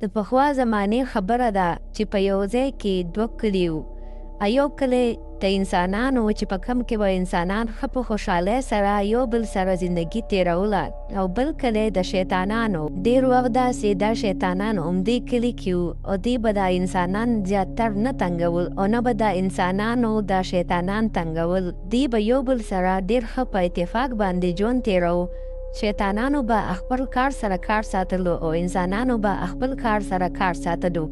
د پخوا زمانې خبره ده چې په یو ځای کې دوه کلي وو. یو کلی د انسانانو چې په کم کې به انسانان ښه په خوشحالۍ سره یو بل سره زندګي تېروله، او بل کلی د شیطانانو. ډېر وخت داسې دا شیطانان همدې کلي کې وو، او دوی به دا انسانان زیاتر نه تنګول او نه به دا انسانانو دا شیطانان تنګول. دوی به یو بل سره ډېر ښه په اتفاق باندې ژوند تېروو. شیطانانو به خپل کار سره کار ساتلو او انسانانو به خپل کار سره کار ساتلو.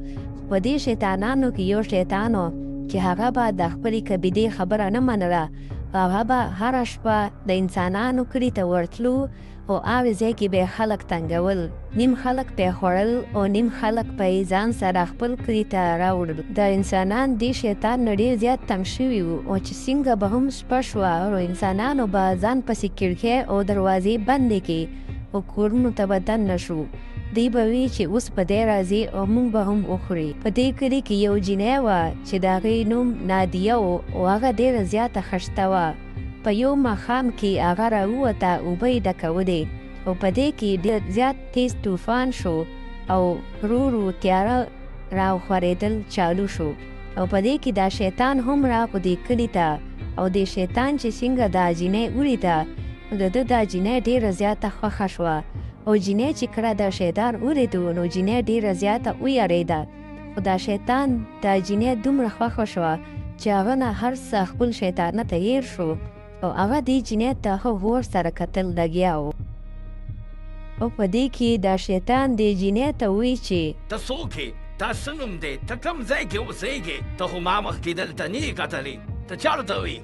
په دې شیطانانو کې یو شیطان و چې هغه به د خپلې قبیلې خبره نه منله. هغه به هره شپه د انسانانو کلي ته ورتلو او هغې ځای کې به یې خلک تنګول. نیم خلک به یې خوړل او نیم خلک به یې ځان سره خپل کلي ته راوړل. د انسانان دې شیطان نه ډېر زیات تنګ شوي وو، او چې څنګه به هم شپه شوه او انسانانو به ځان پسې کړکۍ او دروازې بندې کړي او کورونو ته به دننه شو. دوی به وي چې اوس په دی راځي او موږ به هم وخوري. په دې کلي کې یو جینۍ وه چې د هغې نوم نادیه و، او هغه ډېره زیاته خشته وه. په یو ماښام کې هغه راووته، اوبه یې ډکولې، او په دې کې ډېر زیات تیز طوفان شو او ورو ورو تیاره راوخورېدل چالو شو. او په دې کې دا شیطان هم راغو دې کلي ته، او دې شیطان چې څنګه دا جینۍ ولیده، د ده دا جینۍ ډېره زیاته خوښه شوه. او جینۍ چې کله دا شیطان ولیدو نو جینۍ ډېره زیاته ویرېده. خو دا شیطان دا جینۍ دومره خوښه شوه چې هغه نه هر څه خپل شیطانه ته هیر شو، او هغه دې جینۍ ته ښه غور سره کتل لګیا و. او په دې کې دا شیطان دې جینۍ ته وایي چې ته څوک یې؟ تا څه نوم دی؟ ته کوم ځای کې اوسېږې؟ ته خو ما مخکې دلته نه یې کتلې، ته چېرته وې؟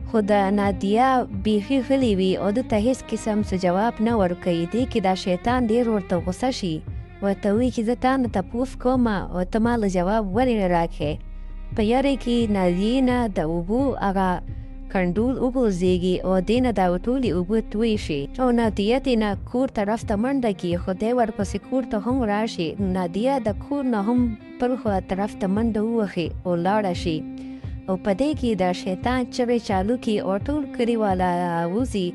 خو د نادیه بیخي غلې وي او ده ته هېڅ قسم څه جواب نه ورکوي. دې کې دا شیطان ډېر ورته غوسه شي، ورته وایي چې زه تا نه تپوس کوم او ته ما له جواب ولې نه راکړې. په یارې کې نادیې نه د اوبو هغه کنډول وغورځېږي او دې نه دا ټولې اوبه توی شي، او نادیه دې نه کور طرف ته منډه کړي، خو دی ورپسې کور ته هم راشي. نادیه د کور نه هم بل خوا طرف ته منډه ووهي او لاړه شي. او په دې کې دا شیطان چغې چالو کړي او ټول کلیواله راوځي،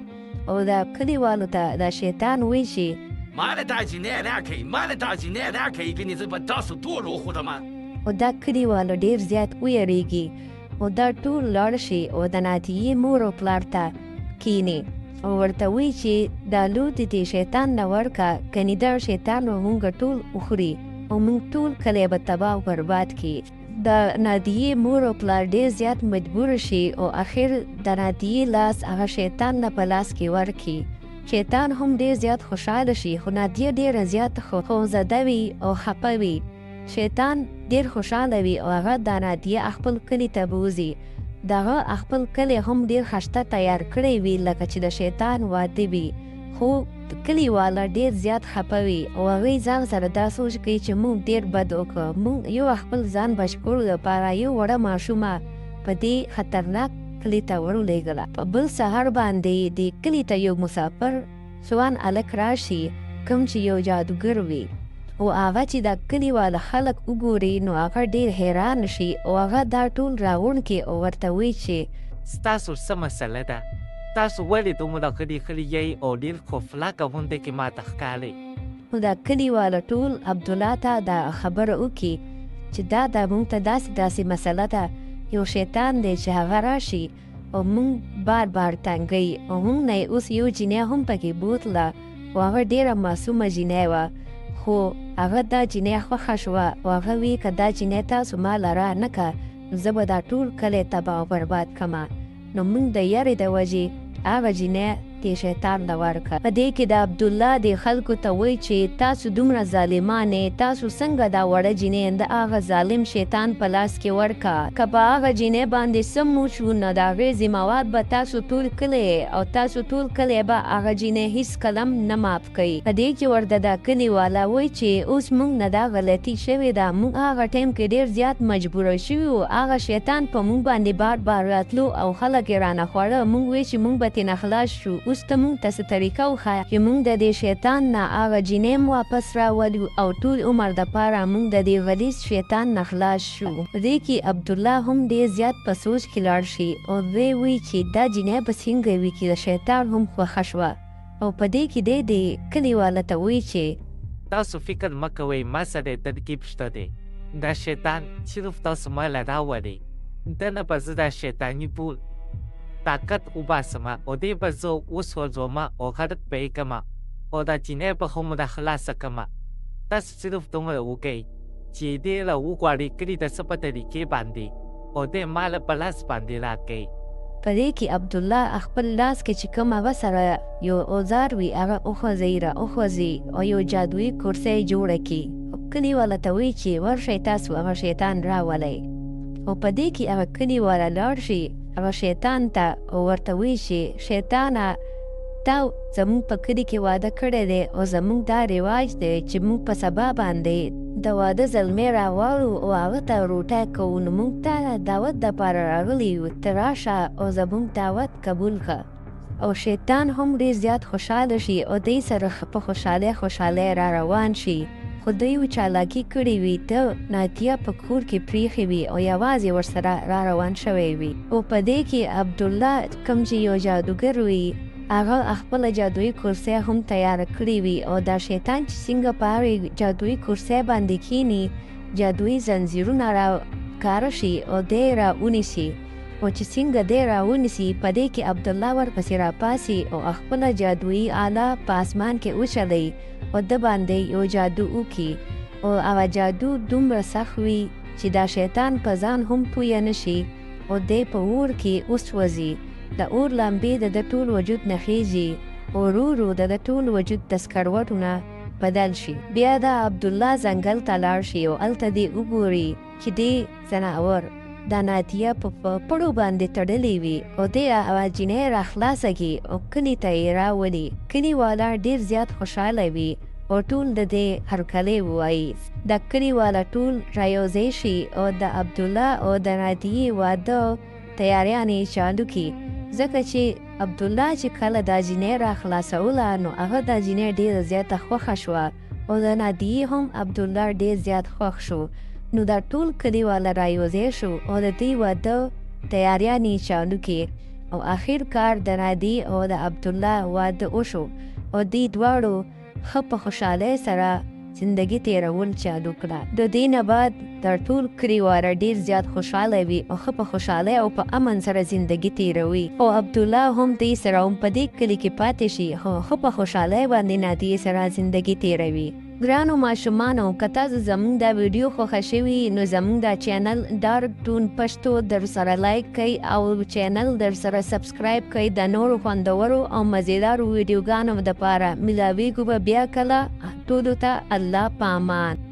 او دا کلیوالو ته دا شیطان وایي چې ما له دا جینۍ راکړئ، ما له دا جینۍ راکړئ، ګنې زه به تاسو ټول وخورم. او دا کلیوالو ډېر زیات ویریږي، او دا ټول لاړ شي او د نادیې مور او پلار ته کښېني او ورته وایي چې دا لور دې دې شیطان نه ورکړه، کنې دا شیطان به مونږ ټول وخوري او مونږ ټول کلی به تباه او برباد کړي. د نادیې مور او پلار ډېر زیات مجبور شي او اخر د نادیې لاس هغه شیطان نه په لاس کې ورکړي. شیطان هم ډېر زیات خوشحاله شي، خو نادیه ډېره زیات خوفزده وي او خفه وي. شیطان ډېر خوشحاله وي او هغه د نادیه خپل کلي ته بوځي. د هغه خپل کلی هم ډېر ښایسته تیار کړی وي لکه چې د شیطان واده وي، خو کلیواله ډېر زیات خفه وي او هغوی ځان سره دا سوچ کوي چې موږ ډېر بد وکړو، موږ یو خپل ځان بچ کړو دپاره یو وړه ماشومه په دې خطرناک کلي ته ورولېږله. په بل سهار باندې د کلي ته یو مسافر ځوان هلک راشي کوم چې یو جادوګر وي، او هغه چې دا کلیواله خلک وګوري نو هغه ډېر حیران شي او هغه دا ټول راغونډ کړي او ورته وایي چې ستاسو څه مسله ده؟ تاسو ولې دومره غلي غلي یئ او ډېر خوفلاکه غوندې کې ماته ښکارئ؟ نو دا کلیواله ټول عبدالله ته دا خبره وکړي چې دا مونږ ته داسې مسله ده، یو شیطان دی چې هغه راشي او مونږ بار بار تنګوي، او مونږ نه اوس یو جینۍ هم پکې بوتله، او هغه ډېره معصومه جینۍ وه، خو هغه دا جینۍ خوښه شوه او هغه وی که دا جینۍ تاسو ما لره نه کړه نو زه به دا ټول کلی تباه او برباد کړمه. نو موږ د یارې د وجې هغه جینۍ دې شیطان ته ورکړه. په دې کې د عبدالله دې خلکو ته وایي چې تاسو دومره ظالمان یې، تاسو څنګه دا وړه جینۍ د هغه ظالم شیطان په لاس کې ورکړه؟ که په هغه جینۍ باندې څه وشو نو د هغې ذموار به تاسو ټول کلی او تاسو ټول کلی به هغه جینۍ هېڅ کلم نه معاف کوي. په دې کې ورته دا کلیواله وایي چې اوس موږ نه دا غلطي شوې ده، موږ هغه ټایم کې ډېر زیات مجبوره شوي وو، هغه شیطان په موږ باندې بار بار راتلو او خلک یې رانه خوړه، موږ وایي چې موږ به ترېنه خلاص شو. اوس ته موږ ته څه طریقه وښایه چې موږ د دې شیطان نه هغه جینۍ واپس راولو او ټول عمر دپاره موږ د دې غلیظ شیطان نه خلاص شو. په دې کې عبدالله هم ډېر زیات په سوچ کې لاړ شي او دی وایي چې دا جینۍ به څنګه وي چې د شیطان هم خوښه شوه. او په دې کې دی د کلیواله ته وایي چې تاسو فکر مه کوئ ما سره ترکیب شته دی. دا شیطان صرف تاسو ما له راولئ. دنه به زه دا شیطاني پول طاقت وباسمه او دې به زه وسوځومه او غرق به یې کړمه او دا چینی به خو مو دا خلاصه کړمه. تاسو صرف دومره وکئ چې دې له وغواړئ کړي د څه په طریقې باندې او دې ما له په لاس باندې راکئ. په دې کې عبدالله خپل لاس کې چې کوم هغه سره یو اوزار وي هغه وخوځوي راوخوځي او یو جادویي کرسۍ جوړه کړي. کلیواله ته وایي چې ورشئ تاسو هغه شیطان راولئ. او په دې کې هغه کلیواله لاړ شي هغه شیطان ته او ورته وایي چې شیطانه تا زمونږ په کلي کې واده کړی دی او زمونږ دا رواج دی چې موږ په سبا باندې د واده زلمی راوړو او هغه ته روټۍ کوو. نو موږ ته دعوت دپاره راغلي یو ته راشه او زمونږ دعوت قبول کړه. او شیطان هم ډېر زیات خوشحاله شي او دوی سره په خوشحالۍ را روان شي. خو دوی و چالاکي کړې وي ته ناتیه په کور کې پریښې وي او یوازې ورسره را روان شوی وي. او په دې کې عبدالله کوم چې یو جادوګر وي هغه خپله جادویي کرسۍ هم تیاره کړې وي او دا شیطان چې څنګه په هغې جادویي کرسۍ باندې کښېني جادویي زنځیرونه راښکاره شي او دی راونیسي. او چې څنګه دی راونیسي په دې کې عبدالله ورپسې راپاسي او خپله جادویي آله په اسمان کې وچلوي او د باندې یو جادو وکړي. او هغه جادو دومره سخت وي چې دا شیطان په ځان هم پویه نه شي او دی په اور کې وسوځي. د اور لمبې د ټول وجود نه خیږي او ورو ورو د ټول وجود د سکروټو نه بدل شي. بیا د عبدالله ځنګل ته لاړ شي او هلته دې وګوري چې دې ځناور دا ناتیه په پړو باندې تړلې وي او دې هغه جینۍ راخلاصه کړي او کلي ته یې راولي. کلیواله ډېر زیات خوشحاله وي او ټول د دې هرکلی ووایي. د کلیواله ټول رایوځای شي او د عبدالله او د ناتیې واده تیاریانې چالو کړي. ځکه چې عبدالله چې کله دا جینۍ راخلاصوله نو هغه دا جینۍ ډېره زیاته خوښه شوه او د نادیې هم عبدالله ډېر زیات خوښ شو. نو دا ټول کلیواله رایوځای شو او د دې واده تیاریانې چالو کړې او آخر کار د نادیې او د عبدالله واده وشو او دې دواړو ښه په خوشحالۍ سره زندگی تیرول چالو کړه. د دې نه بعد دا ټول کلیواله ډېر زیات خوشحاله وي او ښه په خوشحالۍ او په امن سره زندگی تیروي. او عبدالله هم دې سره هم په دې کلي کې پاتې شي خو ښه په خوشحالۍ باندې نادیې سره زندگی تیروي. ګرانو ماشومانو که تاسو زمونږ دا ویډیو خوښه شوي نو زمونږ دا چینل کارټون پښتو در سره لایک کړئ او چینل در سره سبسکرایب کړئ. د نورو خوندورو او مزیدارو ویډیوګانو دپاره ملاویږو به بیا کله. ټولو ته الله په امان.